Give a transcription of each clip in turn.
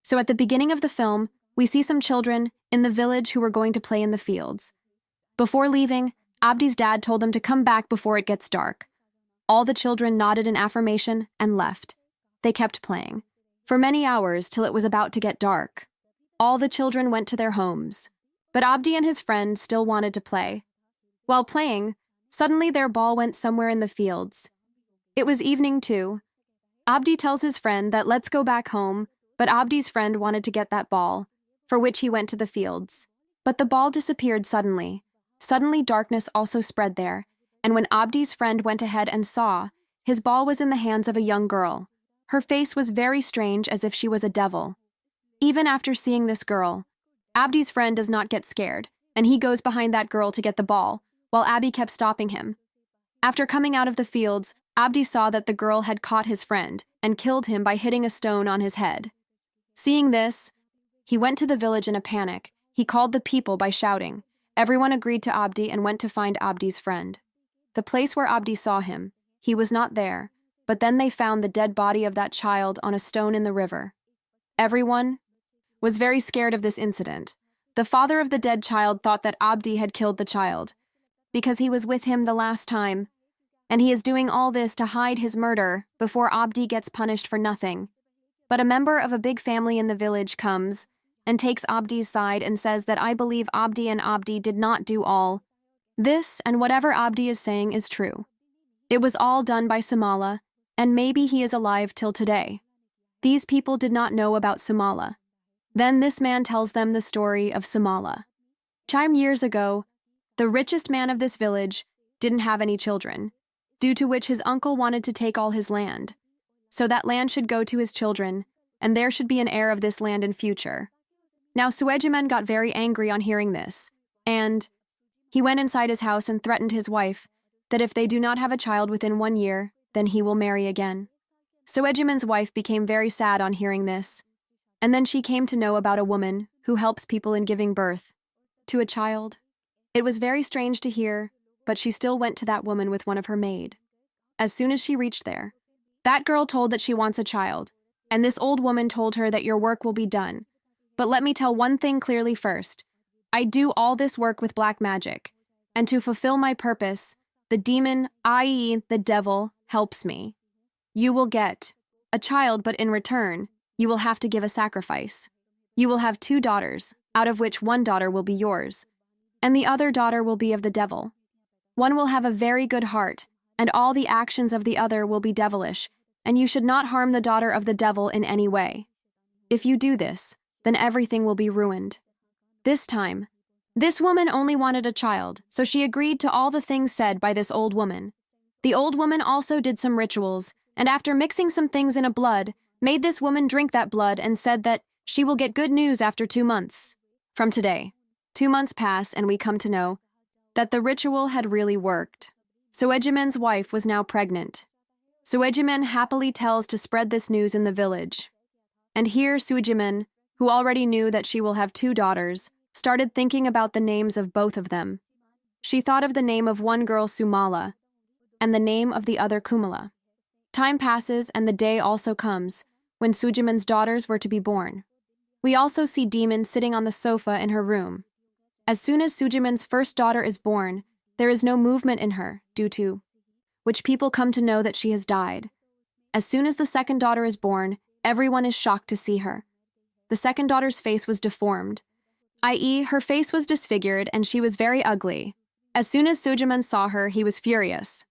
So at the beginning of the film, we see some children in the village who were going to play in the fields. Before leaving, Abdi's dad told them to come back before it gets dark. All the children nodded in affirmation and left. They kept playing for many hours till it was about to get dark. All the children went to their homes, but Abdi and his friend still wanted to play. While playing, suddenly their ball went somewhere in the fields. It was evening too. Abdi tells his friend that let's go back home, but Abdi's friend wanted to get that ball, for which he went to the fields. But the ball disappeared suddenly. Suddenly darkness also spread there, and when Abdi's friend went ahead and saw, his ball was in the hands of a young girl. Her face was very strange, as if she was a devil. Even after seeing this girl, Abdi's friend does not get scared, and he goes behind that girl to get the ball, while Abdi kept stopping him. After coming out of the fields, Abdi saw that the girl had caught his friend and killed him by hitting a stone on his head. Seeing this, he went to the village in a panic. He called the people by shouting. Everyone agreed to Abdi and went to find Abdi's friend. The place where Abdi saw him, he was not there, but then they found the dead body of that child on a stone in the river. Everyone was very scared of this incident. The father of the dead child thought that Abdi had killed the child, because he was with him the last time, and he is doing all this to hide his murder before Abdi gets punished for nothing. But a member of a big family in the village comes and takes Abdi's side and says that I believe Abdi and Abdi did not do all this, and whatever Abdi is saying is true. It was all done by Sumala, and maybe he is alive till today. These people did not know about Sumala. Then this man tells them the story of Sumala. Years ago, the richest man of this village didn't have any children, due to which his uncle wanted to take all his land. So that land should go to his children, and there should be an heir of this land in future. Now Suejiman got very angry on hearing this, and he went inside his house and threatened his wife that if they do not have a child within 1 year, then he will marry again. Suejiman's wife became very sad on hearing this, and then she came to know about a woman who helps people in giving birth to a child. It was very strange to hear, but she still went to that woman with one of her maid. As soon as she reached there, that girl told that she wants a child, and this old woman told her that your work will be done. But let me tell one thing clearly first. I do all this work with black magic, and to fulfill my purpose, the demon, i.e. the devil, helps me. You will get a child, but in return, you will have to give a sacrifice. You will have 2 daughters, out of which one daughter will be yours, and the other daughter will be of the devil. One will have a very good heart, and all the actions of the other will be devilish, and you should not harm the daughter of the devil in any way. If you do this, then everything will be ruined. This time, this woman only wanted a child, so she agreed to all the things said by this old woman. The old woman also did some rituals, and after mixing some things in a blood, made this woman drink that blood and said that she will get good news after 2 months. From today, 2 months pass and we come to know that the ritual had really worked. Suejiman's wife was now pregnant. Suejiman happily tells to spread this news in the village. And here Suejiman, who already knew that she will have 2 daughters, started thinking about the names of both of them. She thought of the name of one girl Sumala, and the name of the other Kumala. Time passes and the day also comes when Sujiman's daughters were to be born. We also see Demon sitting on the sofa in her room. As soon as Sujiman's first daughter is born, there is no movement in her, due to which people come to know that she has died. As soon as the second daughter is born, everyone is shocked to see her. The second daughter's face was deformed, i.e., her face was disfigured and she was very ugly. As soon as Sujiman saw her, he was furious.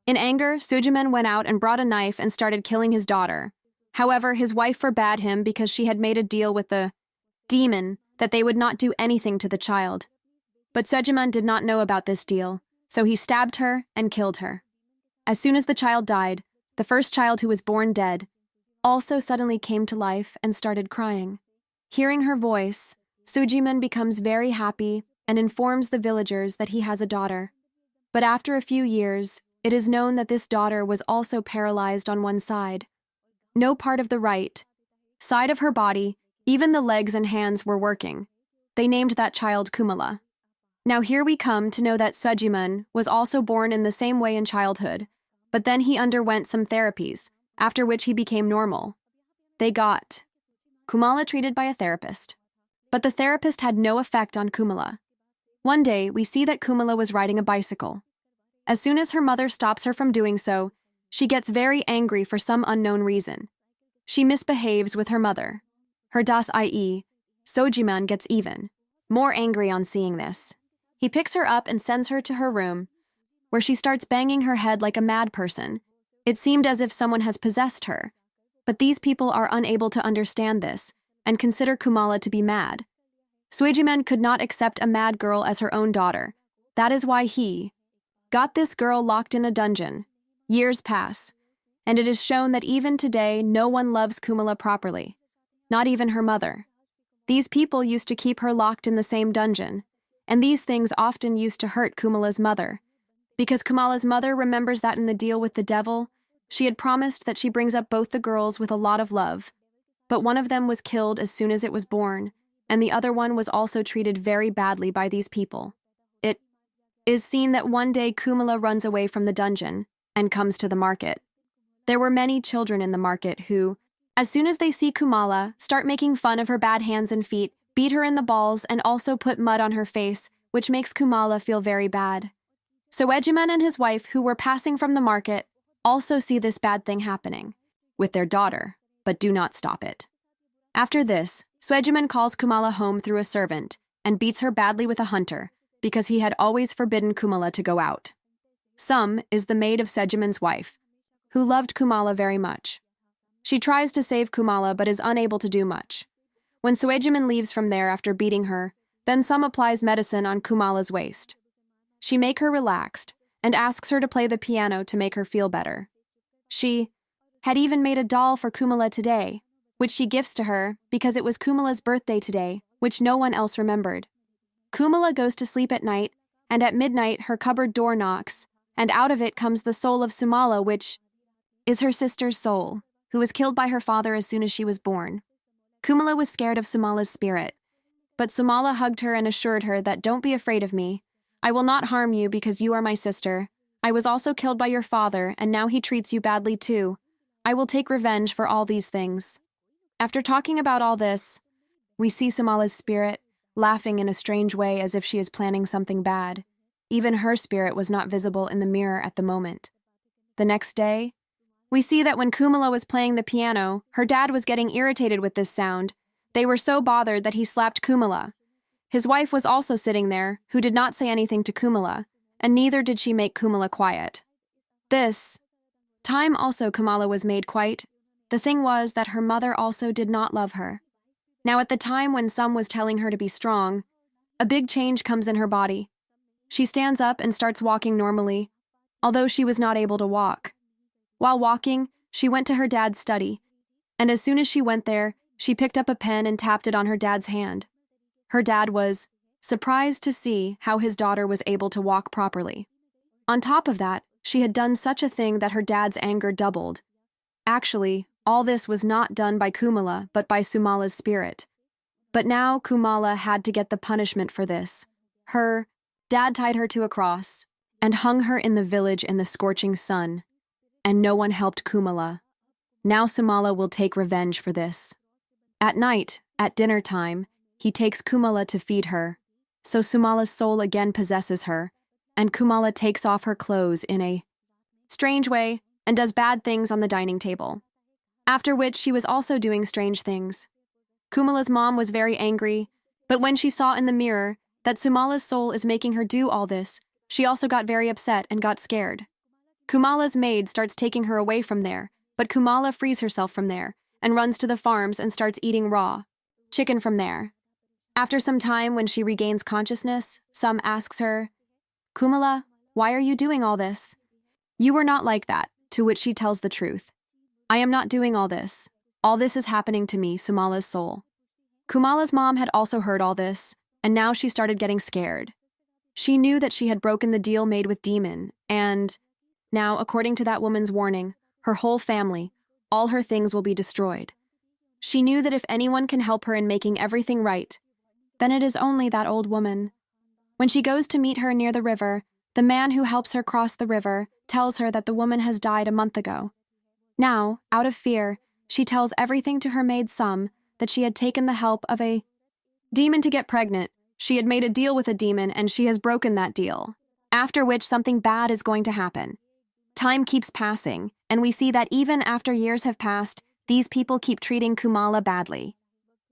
In anger, Sujiman went out and brought a knife and started killing his daughter. However, his wife forbade him because she had made a deal with the demon that they would not do anything to the child. But Sujiman did not know about this deal, so he stabbed her and killed her. As soon as the child died, the first child who was born dead also suddenly came to life and started crying. Hearing her voice, Sujiman becomes very happy and informs the villagers that he has a daughter. But after a few years, it is known that this daughter was also paralyzed on one side. No part of the right side of her body, even the legs and hands, were working. They named that child Kumala. Now here we come to know that Sujiman was also born in the same way in childhood, but then he underwent some therapies, after which he became normal. They got Kumala treated by a therapist. But the therapist had no effect on Kumala. One day, we see that Kumala was riding a bicycle. As soon as her mother stops her from doing so, she gets very angry for some unknown reason. She misbehaves with her mother. Her das, i.e., Sojiman, gets even more angry on seeing this. He picks her up and sends her to her room, where she starts banging her head like a mad person. It seemed as if someone has possessed her, but these people are unable to understand this and consider Kumala to be mad. Sojiman could not accept a mad girl as her own daughter. That is why he got this girl locked in a dungeon. Years pass, and it is shown that even today no one loves Kumala properly, not even her mother. These people used to keep her locked in the same dungeon, and these things often used to hurt Kumala's mother. Because Kumala's mother remembers that in the deal with the devil, she had promised that she brings up both the girls with a lot of love, but one of them was killed as soon as it was born, and the other one was also treated very badly by these people. It is seen that one day Kumala runs away from the dungeon and comes to the market. There were many children in the market who, as soon as they see Kumala, start making fun of her bad hands and feet, beat her in the balls, and also put mud on her face, which makes Kumala feel very bad. Sojiman and his wife, who were passing from the market, also see this bad thing happening with their daughter, but do not stop it. After this, Sojiman calls Kumala home through a servant and beats her badly with a hunter because he had always forbidden Kumala to go out. Sum is the maid of Sojiman's wife, who loved Kumala very much. She tries to save Kumala but is unable to do much. When Sojiman leaves from there after beating her, then Sum applies medicine on Kumala's waist. She makes her relaxed and asks her to play the piano to make her feel better. She had even made a doll for Kumala today, which she gifts to her because it was Kumala's birthday today, which no one else remembered. Kumala goes to sleep at night, and at midnight her cupboard door knocks, and out of it comes the soul of Sumala, which is her sister's soul, who was killed by her father as soon as she was born. Kumala was scared of Sumala's spirit, but Sumala hugged her and assured her that don't be afraid of me. I will not harm you because you are my sister. I was also killed by your father, and now he treats you badly too. I will take revenge for all these things. After talking about all this, we see Sumala's spirit laughing in a strange way as if she is planning something bad. Even her spirit was not visible in the mirror at the moment. The next day, we see that when Kumala was playing the piano, her dad was getting irritated with this sound. They were so bothered that he slapped Kumala. His wife was also sitting there, who did not say anything to Kumala, and neither did she make Kumala quiet. This time also Kumala was made quiet. The thing was that her mother also did not love her. Now at the time when Sum was telling her to be strong, a big change comes in her body. She stands up and starts walking normally, although she was not able to walk. While walking, she went to her dad's study, and as soon as she went there, she picked up a pen and tapped it on her dad's hand. Her dad was surprised to see how his daughter was able to walk properly. On top of that, she had done such a thing that her dad's anger doubled. Actually, all this was not done by Kumala, but by Sumala's spirit. But now Kumala had to get the punishment for this. Her dad tied her to a cross and hung her in the village in the scorching sun, and no one helped Kumala. Now Sumala will take revenge for this. At night, at dinner time, he takes Kumala to feed her, so Sumala's soul again possesses her, and Kumala takes off her clothes in a strange way and does bad things on the dining table. After which she was also doing strange things. Kumala's mom was very angry, but when she saw in the mirror that Sumala's soul is making her do all this, she also got very upset and got scared. Kumala's maid starts taking her away from there, but Kumala frees herself from there and runs to the farms and starts eating raw chicken from there. After some time, when she regains consciousness, Sum asks her, "Kumala, why are you doing all this?" "You were not like that," to which she tells the truth. "I am not doing all this. All this is happening to me, Sumala's soul." Kumala's mom had also heard all this, and now she started getting scared. She knew that she had broken the deal made with Demon, and now, according to that woman's warning, her whole family, all her things will be destroyed. She knew that if anyone can help her in making everything right, then it is only that old woman. When she goes to meet her near the river, the man who helps her cross the river tells her that the woman has died a month ago. Now, out of fear, she tells everything to her maid Sum, that she had taken the help of a demon to get pregnant. She had made a deal with a demon and she has broken that deal, after which something bad is going to happen. Time keeps passing, and we see that even after years have passed, these people keep treating Kumala badly.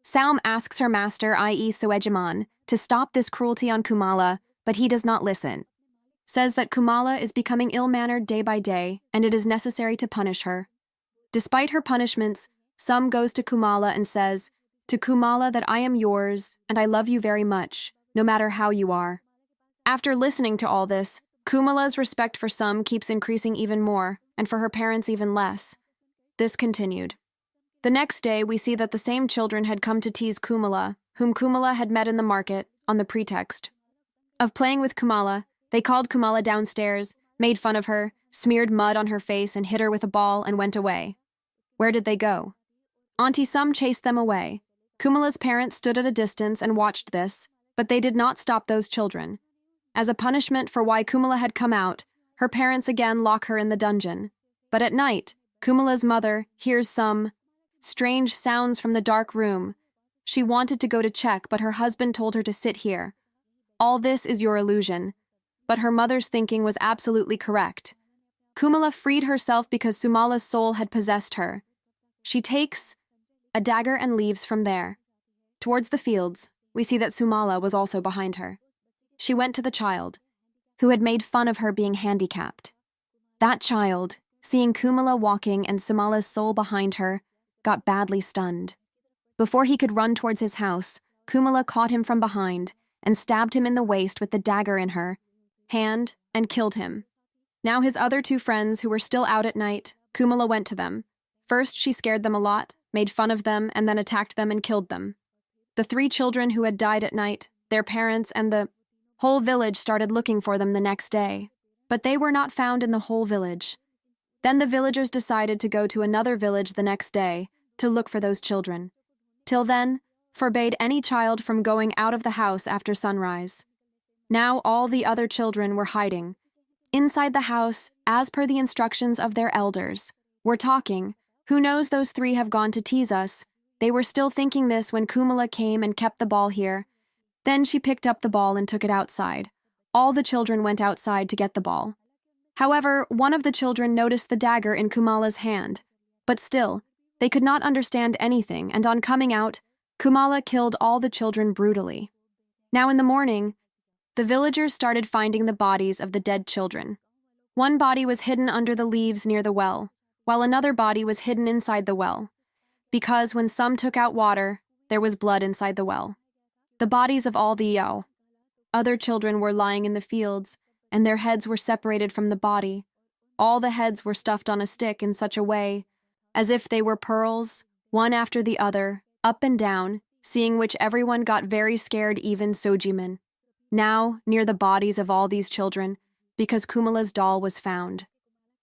Salm asks her master, i.e. Soejiman, to stop this cruelty on Kumala, but he does not listen. Says that Kumala is becoming ill-mannered day by day, and it is necessary to punish her. Despite her punishments, Sum goes to Kumala and says, "To Kumala that I am yours, and I love you very much, no matter how you are." After listening to all this, Kumala's respect for Sum keeps increasing even more, and for her parents even less. This continued. The next day, we see that the same children had come to tease Kumala, whom Kumala had met in the market, on the pretext of playing with Kumala. They called Kumala downstairs, made fun of her, smeared mud on her face and hit her with a ball and went away. Where did they go? Auntie Sum chased them away. Kumala's parents stood at a distance and watched this, but they did not stop those children. As a punishment for why Kumala had come out, her parents again lock her in the dungeon. But at night, Kumala's mother hears some strange sounds from the dark room. She wanted to go to check, but her husband told her to sit here. All this is your illusion. But her mother's thinking was absolutely correct. Kumala freed herself because Sumala's soul had possessed her. She takes a dagger and leaves from there. Towards the fields, we see that Sumala was also behind her. She went to the child, who had made fun of her being handicapped. That child, seeing Kumala walking and Sumala's soul behind her, got badly stunned. Before he could run towards his house, Kumala caught him from behind and stabbed him in the waist with the dagger in her hand and killed him. Now his other two friends who were still out at night, Kumala went to them. First, she scared them a lot, made fun of them, and then attacked them and killed them. The three children who had died at night, their parents, and the whole village started looking for them the next day, but they were not found in the whole village. Then the villagers decided to go to another village the next day to look for those children. Till then, forbade any child from going out of the house after sunrise. Now all the other children were hiding. Inside the house, as per the instructions of their elders, were talking. Who knows, those three have gone to tease us. They were still thinking this when Kumala came and kept the ball here. Then she picked up the ball and took it outside. All the children went outside to get the ball. However, one of the children noticed the dagger in Kumala's hand. But still, they could not understand anything, and on coming out, Kumala killed all the children brutally. Now in the morning, the villagers started finding the bodies of the dead children. One body was hidden under the leaves near the well, while another body was hidden inside the well, because when some took out water, there was blood inside the well. The bodies of all the other children were lying in the fields, and their heads were separated from the body. All the heads were stuffed on a stick in such a way, as if they were pearls, one after the other, up and down, seeing which everyone got very scared, even Sojiman. Now, near the bodies of all these children, because Kumala's doll was found.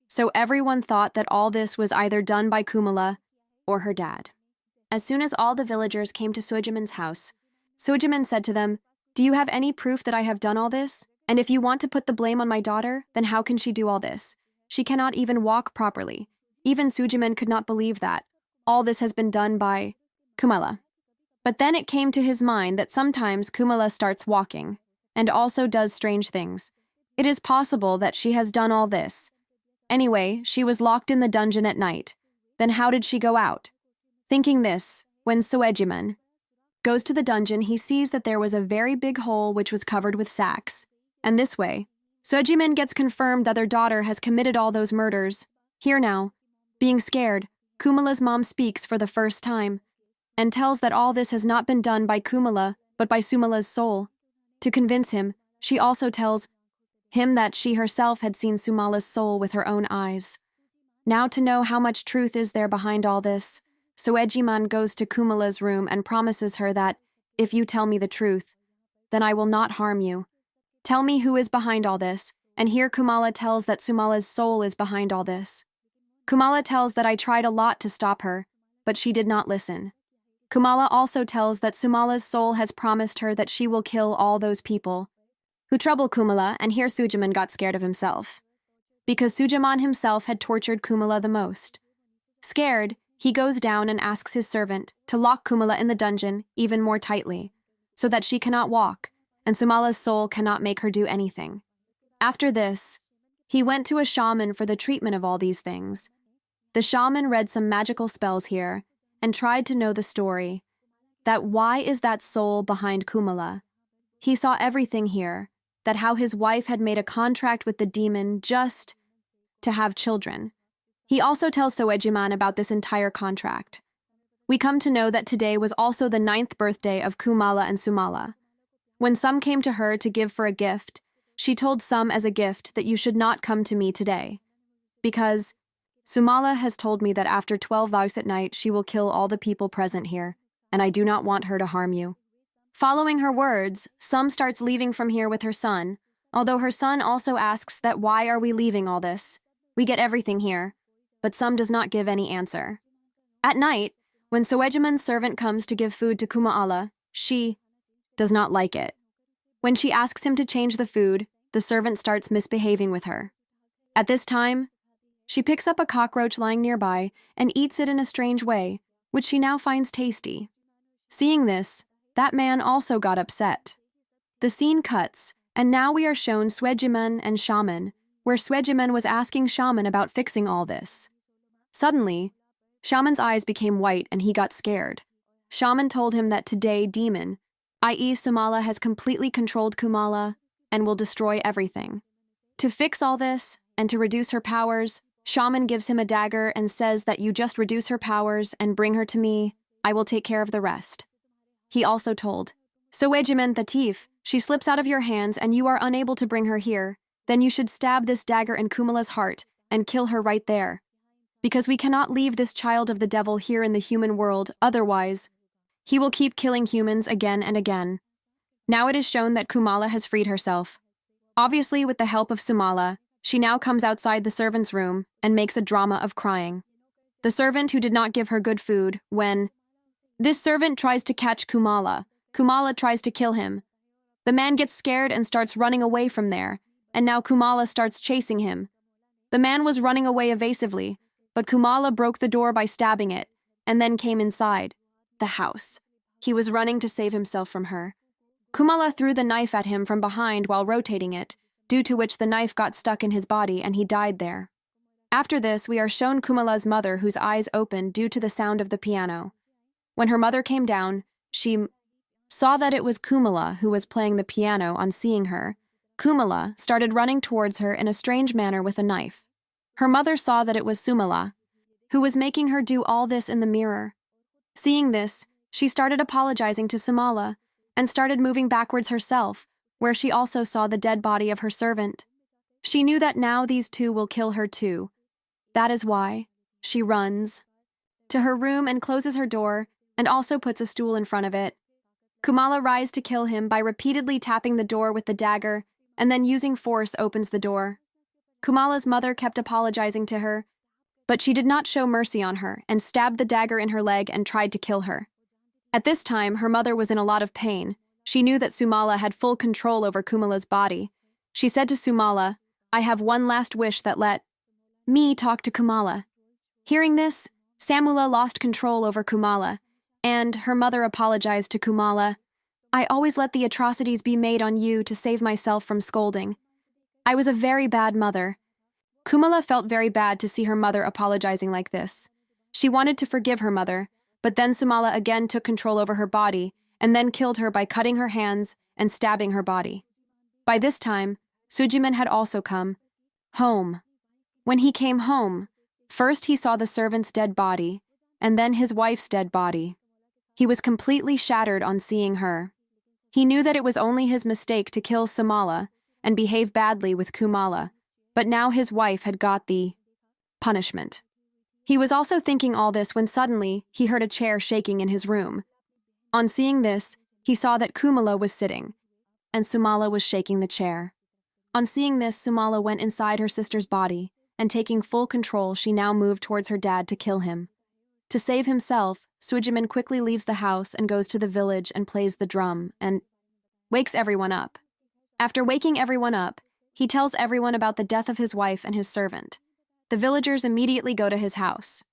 So everyone thought that all this was either done by Kumala or her dad. As soon as all the villagers came to Sojiman's house, Sojiman said to them, "Do you have any proof that I have done all this? And if you want to put the blame on my daughter, then how can she do all this? She cannot even walk properly." Even Sojiman could not believe that. All this has been done by Kumala. But then it came to his mind that sometimes Kumala starts walking, and also does strange things. It is possible that she has done all this. Anyway, she was locked in the dungeon at night. Then how did she go out? Thinking this, when Soejiman goes to the dungeon, he sees that there was a very big hole which was covered with sacks. And this way, Soejiman gets confirmed that their daughter has committed all those murders. Here now, being scared, Kumala's mom speaks for the first time, and tells that all this has not been done by Kumala, but by Sumala's soul. To convince him, she also tells him that she herself had seen Sumala's soul with her own eyes. Now to know how much truth is there behind all this, Soejiman goes to Kumala's room and promises her that, if you tell me the truth, then I will not harm you. Tell me who is behind all this, and here Kumala tells that Sumala's soul is behind all this. Kumala tells that I tried a lot to stop her, but she did not listen. Kumala also tells that Sumala's soul has promised her that she will kill all those people who trouble Kumala, and here Sujaman got scared of himself, because Sujaman himself had tortured Kumala the most. Scared, he goes down and asks his servant to lock Kumala in the dungeon even more tightly, so that she cannot walk, and Sumala's soul cannot make her do anything. After this, he went to a shaman for the treatment of all these things. The shaman read some magical spells here and tried to know the story, that why is that soul behind Kumala. He saw everything here, that how his wife had made a contract with the demon just to have children. He also tells Soejiman about this entire contract. We come to know that today was also the 9th birthday of Kumala and Sumala. When some came to her to give for a gift, she told some as a gift that you should not come to me today, because Sumala has told me that after 12 hours at night she will kill all the people present here, and I do not want her to harm you. Following her words, Sum starts leaving from here with her son, although her son also asks that why are we leaving all this? We get everything here, but Sum does not give any answer. At night, when Soejiman's servant comes to give food to Kumala, she does not like it. When she asks him to change the food, the servant starts misbehaving with her. At this time, she picks up a cockroach lying nearby and eats it in a strange way, which she now finds tasty. Seeing this, that man also got upset. The scene cuts, and now we are shown Soejiman and Shaman, where Soejiman was asking Shaman about fixing all this. Suddenly, Shaman's eyes became white and he got scared. Shaman told him that today demon, i.e. Sumala, has completely controlled Kumala and will destroy everything. To fix all this and to reduce her powers, Shaman gives him a dagger and says that you just reduce her powers and bring her to me, I will take care of the rest. He also told Soejiman the thief, she slips out of your hands and you are unable to bring her here, then you should stab this dagger in Kumala's heart and kill her right there. Because we cannot leave this child of the devil here in the human world, otherwise, he will keep killing humans again and again. Now it is shown that Kumala has freed herself. Obviously, with the help of Sumala, she now comes outside the servant's room and makes a drama of crying. The servant who did not give her good food, when this servant tries to catch Kumala, Kumala tries to kill him. The man gets scared and starts running away from there, and now Kumala starts chasing him. The man was running away evasively, but Kumala broke the door by stabbing it, and then came inside the house. He was running to save himself from her. Kumala threw the knife at him from behind while rotating it, due to which the knife got stuck in his body and he died there. After this, we are shown Kumala's mother, whose eyes opened due to the sound of the piano. When her mother came down, she saw that it was Kumala who was playing the piano. On seeing her, Kumala started running towards her in a strange manner with a knife. Her mother saw that it was Sumala, who was making her do all this in the mirror. Seeing this, she started apologizing to Sumala and started moving backwards herself, where she also saw the dead body of her servant. She knew that now these two will kill her too. That is why she runs to her room and closes her door and also puts a stool in front of it. Kumala rise to kill him by repeatedly tapping the door with the dagger and then using force opens the door. Kumala's mother kept apologizing to her, but she did not show mercy on her and stabbed the dagger in her leg and tried to kill her. At this time, her mother was in a lot of pain. She knew that Sumala had full control over Kumala's body. She said to Sumala, I have one last wish, that let me talk to Kumala. Hearing this, Samula lost control over Kumala, and her mother apologized to Kumala. I always let the atrocities be made on you to save myself from scolding. I was a very bad mother. Kumala felt very bad to see her mother apologizing like this. She wanted to forgive her mother, but then Sumala again took control over her body and then killed her by cutting her hands and stabbing her body. By this time, Sujiman had also come home. When he came home, first he saw the servant's dead body and then his wife's dead body. He was completely shattered on seeing her. He knew that it was only his mistake to kill Sumala and behave badly with Kumala, but now his wife had got the punishment. He was also thinking all this when suddenly he heard a chair shaking in his room. On seeing this, he saw that Kumala was sitting, and Sumala was shaking the chair. On seeing this, Sumala went inside her sister's body, and taking full control, she now moved towards her dad to kill him. To save himself, Sujiman quickly leaves the house and goes to the village and plays the drum and wakes everyone up. After waking everyone up, he tells everyone about the death of his wife and his servant. The villagers immediately go to his house.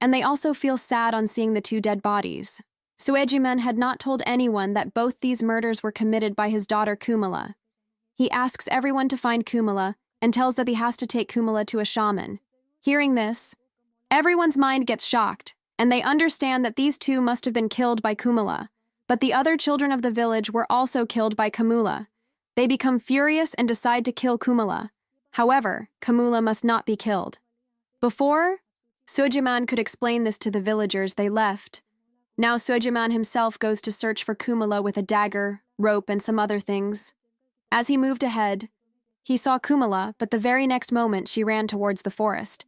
And they also feel sad on seeing the two dead bodies. Suejiman had not told anyone that both these murders were committed by his daughter Kumala. He asks everyone to find Kumala and tells that he has to take Kumala to a shaman. Hearing this, everyone's mind gets shocked, and they understand that these two must have been killed by Kumala. But the other children of the village were also killed by Kamula. They become furious and decide to kill Kumala. However, Kamula must not be killed. Before Suejiman could explain this to the villagers, they left. Now Suejiman himself goes to search for Kumala with a dagger, rope, and some other things. As he moved ahead, he saw Kumala, but the very next moment she ran towards the forest.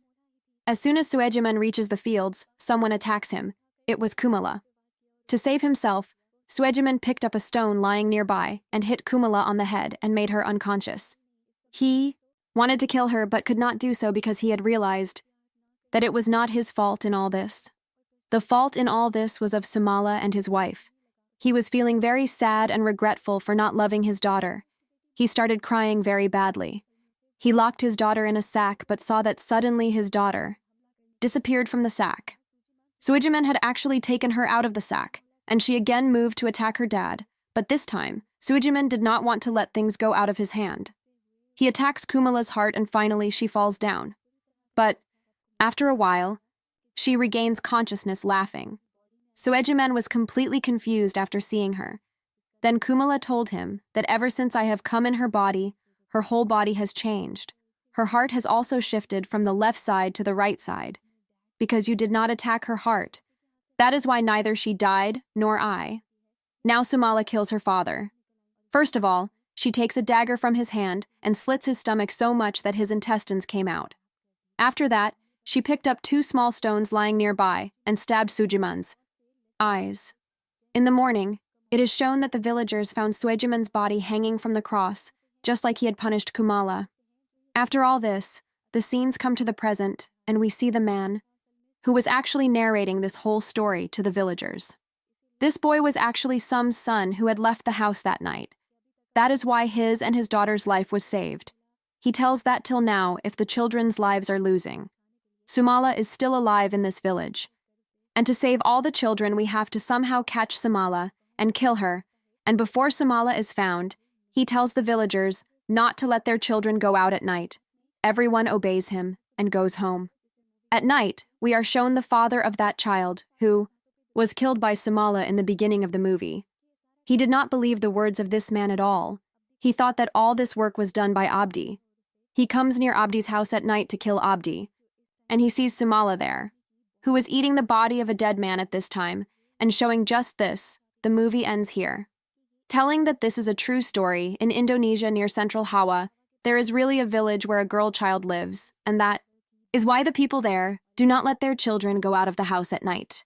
As soon as Suejiman reaches the fields, someone attacks him. It was Kumala. To save himself, Suejiman picked up a stone lying nearby and hit Kumala on the head and made her unconscious. He wanted to kill her but could not do so because he had realized that it was not his fault in all this. The fault in all this was of Sumala and his wife. He was feeling very sad and regretful for not loving his daughter. He started crying very badly. He locked his daughter in a sack but saw that suddenly his daughter disappeared from the sack. Suejiman had actually taken her out of the sack, and she again moved to attack her dad, but this time, Suejiman did not want to let things go out of his hand. He attacks Kumala's heart and finally she falls down. But after a while, she regains consciousness laughing. Suejiman was completely confused after seeing her. Then Kumala told him that ever since I have come in her body, her whole body has changed. Her heart has also shifted from the left side to the right side. Because you did not attack her heart. That is why neither she died nor I. Now Sumala kills her father. First of all, she takes a dagger from his hand and slits his stomach so much that his intestines came out. After that, she picked up 2 small stones lying nearby and stabbed Suejiman's eyes. In the morning, it is shown that the villagers found Suejiman's body hanging from the cross, just like he had punished Kumala. After all this, the scenes come to the present, and we see the man who was actually narrating this whole story to the villagers. This boy was actually Sum's son who had left the house that night. That is why his and his daughter's life was saved. He tells that till now if the children's lives are losing. Sumala is still alive in this village. And to save all the children, we have to somehow catch Sumala and kill her, and before Sumala is found, he tells the villagers not to let their children go out at night. Everyone obeys him and goes home. At night, we are shown the father of that child, who was killed by Sumala in the beginning of the movie. He did not believe the words of this man at all. He thought that all this work was done by Abdi. He comes near Abdi's house at night to kill Abdi, and he sees Sumala there, who was eating the body of a dead man at this time, and showing just this, the movie ends here. Telling that this is a true story, in Indonesia near central Hawa, there is really a village where a girl child lives, and that is why the people there do not let their children go out of the house at night.